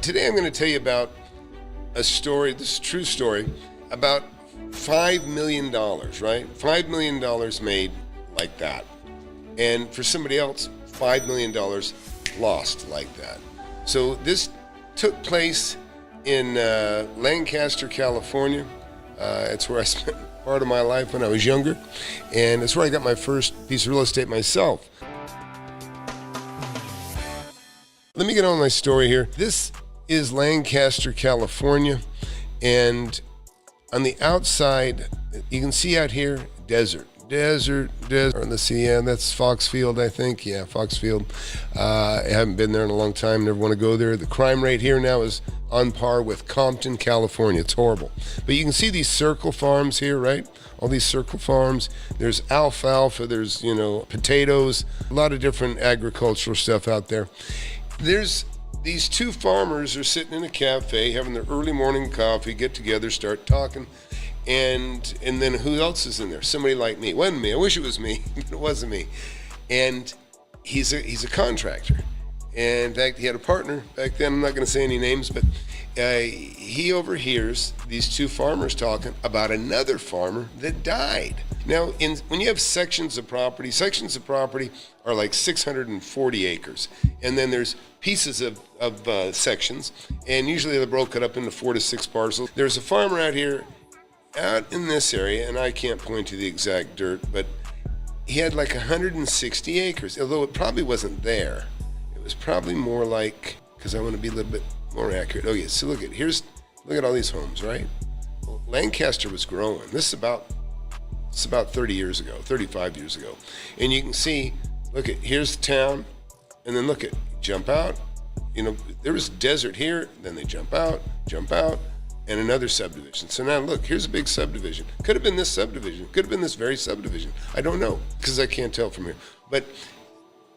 Today I'm going to tell you about a story, this is a true story, about $5 million, right? $5 million made like that. And for somebody else, $5 million lost like that. So this took place in Lancaster, California. It's where I spent part of my life when I was younger. And it's where I got my first piece of real estate myself. Let me get on with my story here. This is Lancaster, California, and on the outside, you can see out here, desert. Let's see, yeah, that's Foxfield, I think. Yeah, Foxfield. I haven't been there in a long time, never want to go there. The crime rate here now is on par with Compton, California. It's horrible. But you can see these circle farms here, right? All these circle farms. There's alfalfa, there's, potatoes, a lot of different agricultural stuff out there. There's these two farmers are sitting in a cafe having their early morning coffee, get together, start talking, and then who else is in there? Somebody like me. It wasn't me. I wish it was me, but it wasn't me. And he's a contractor. And in fact, he had a partner back then. I'm not going to say any names, but he overhears these two farmers talking about another farmer that died. Now, when you have sections of property are like 640 acres. And then there's pieces of sections, and usually they're broken up into 4 to 6 parcels. There's a farmer out here, out in this area, and I can't point to the exact dirt, but he had like 160 acres, although it probably wasn't there. It was probably more like, because I want to be a little bit more accurate. Okay, so look at all these homes, right? Well, Lancaster was growing. This is about 30 years ago, 35 years ago. And you can see, here's the town, and then jump out. There was desert here, then they jump out, and another subdivision. So now look, here's a big subdivision. Could have been this subdivision, could have been this very subdivision. I don't know, because I can't tell from here. But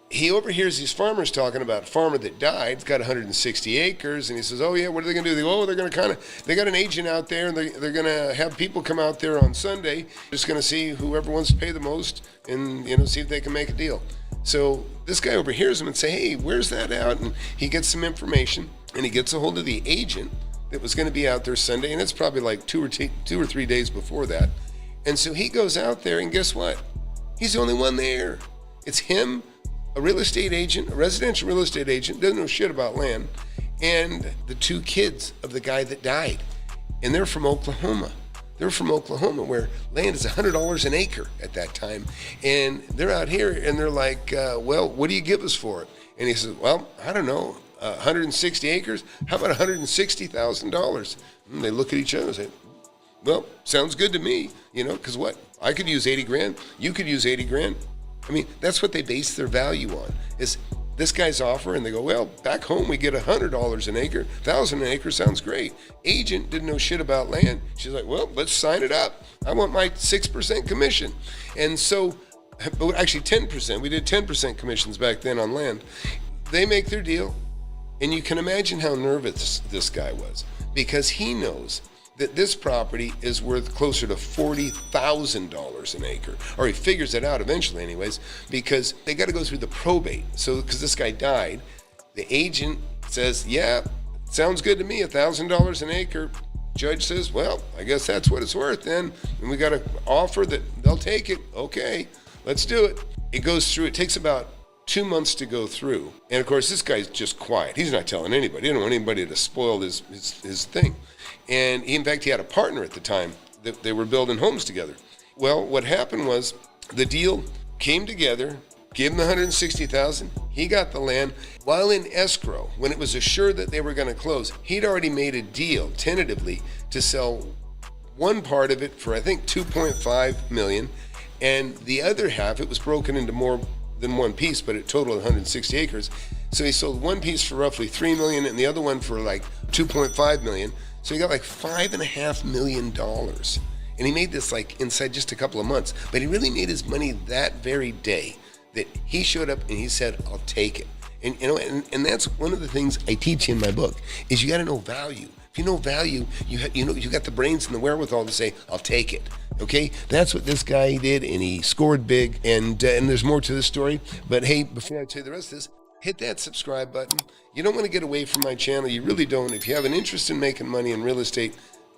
he overhears these farmers talking about a farmer that died. It's got 160 acres, and he says, oh yeah, what are they gonna do? They're gonna they got an agent out there, and they're gonna have people come out there on Sunday, just gonna see whoever wants to pay the most, and see if they can make a deal. So this guy overhears him and say, hey, where's that out? And he gets some information, and he gets a hold of the agent that was gonna be out there Sunday, and it's probably like 2 or 3 days before that. And so he goes out there, and guess what? He's the only one there. It's him, a real estate agent, a residential real estate agent, doesn't know shit about land, and the 2 kids of the guy that died. And they're from Oklahoma. They're from Oklahoma, where land is $100 an acre at that time. And they're out here, and they're like, well, what do you give us for it? And he says, well, I don't know, 160 acres? How about $160,000? And they look at each other and say, well, sounds good to me, because what? I could use 80 grand. You could use 80 grand. I mean, that's what they base their value on, is this guy's offer, and they go, well, back home we get $100 an acre, 1,000 an acre sounds great. Agent didn't know shit about land. She's like, well, let's sign it up. I want my 6% commission. And so, actually 10%, we did 10% commissions back then on land. They make their deal, and you can imagine how nervous this guy was, because he knows that this property is worth closer to $40,000 an acre. Or he figures it out eventually anyways, because they got to go through the probate. So, because this guy died, the agent says, yeah, sounds good to me, $1,000 an acre. Judge says, well, I guess that's what it's worth then. And we got an offer that they'll take it. Okay, let's do it. It goes through, it takes about 2 months to go through. And of course, this guy's just quiet. He's not telling anybody. He didn't want anybody to spoil his thing. And in fact, he had a partner at the time that they were building homes together. Well, what happened was the deal came together, gave him the $160,000. He got the land. While in escrow, when it was assured that they were going to close, he'd already made a deal tentatively to sell one part of it for, I think, $2.5 million. And the other half, it was broken into more than one piece, but it totaled 160 acres. So he sold one piece for roughly $3 million and the other one for like $2.5 million. So he got like $5.5 million. And he made this like inside just a couple of months. But he really made his money that very day that he showed up and he said, I'll take it. And and that's one of the things I teach in my book, is you got to know value. If you know value, you got the brains and the wherewithal to say, I'll take it. Okay, that's what this guy did, and he scored big. And there's more to this story. But hey, before I tell you the rest of this, hit that subscribe button. You don't want to get away from my channel. You really don't. If you have an interest in making money in real estate,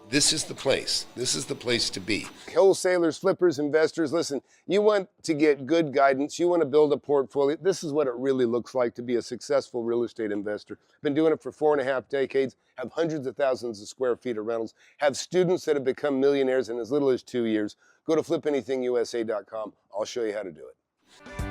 this is the place. This is the place to be. Wholesalers, flippers, investors, listen, you want to get good guidance. You want to build a portfolio. This is what it really looks like to be a successful real estate investor. Been doing it for 4.5 decades, have hundreds of thousands of square feet of rentals, have students that have become millionaires in as little as 2 years. Go to flipanythingusa.com. I'll show you how to do it.